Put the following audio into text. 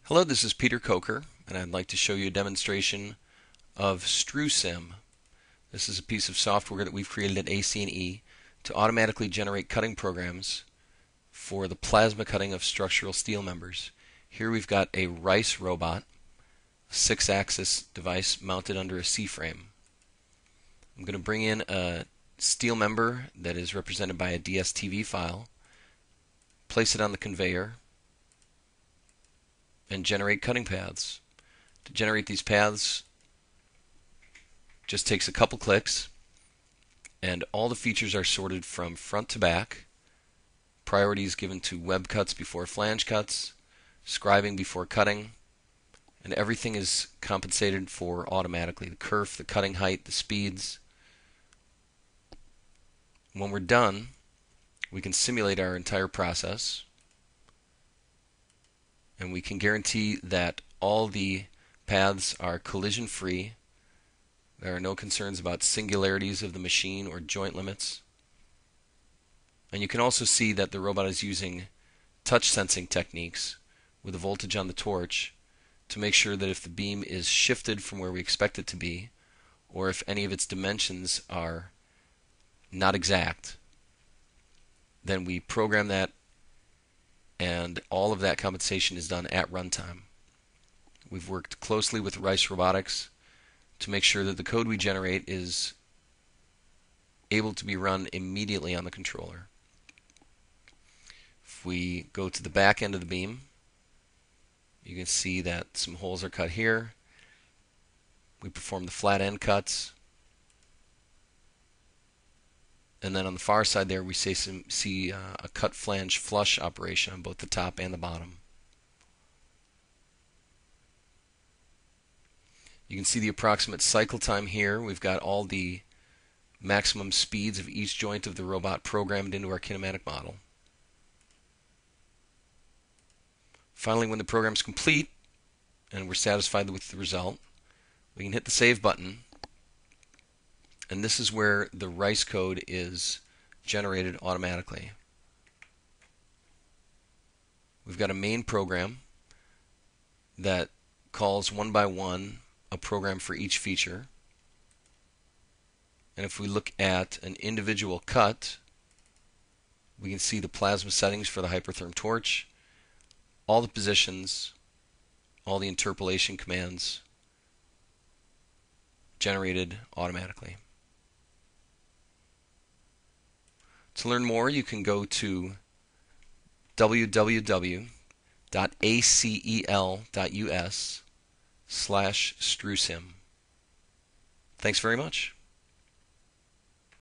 Hello, this is Peter Coker, and I'd like to show you a demonstration of StruCIM. This is a piece of software that we've created at AC&E to automatically generate cutting programs for the plasma cutting of structural steel members. Here we've got a Reis robot, a 6-axis device mounted under a C-frame. I'm going to bring in a steel member that is represented by a DSTV file, place it on the conveyor, and generate cutting paths. To generate these paths just takes a couple clicks, and all the features are sorted from front to back. Priority is given to web cuts before flange cuts, scribing before cutting, and everything is compensated for automatically. The kerf, the cutting height, the speeds. When we're done, we can simulate our entire process, and we can guarantee that all the paths are collision free. There are no concerns about singularities of the machine or joint limits. And you can also see that the robot is using touch sensing techniques with a voltage on the torch to make sure that if the beam is shifted from where we expect it to be, or if any of its dimensions are not exact, then we program that, and all of that compensation is done at runtime. We've worked closely with Reis Robotics to make sure that the code we generate is able to be run immediately on the controller. If we go to the back end of the beam, you can see that some holes are cut here. We perform the flat end cuts. And then on the far side there we see a cut flange flush operation on both the top and the bottom. You can see the approximate cycle time here. We've got all the maximum speeds of each joint of the robot programmed into our kinematic model. Finally, when the program's complete and we're satisfied with the result, we can hit the Save button, and this is where the Reis code is generated automatically. We've got a main program that calls one by one a program for each feature. And if we look at an individual cut, we can see the plasma settings for the Hypertherm torch, all the positions, all the interpolation commands generated automatically. To learn more, you can go to www.acel.us/StruCIM. Thanks very much.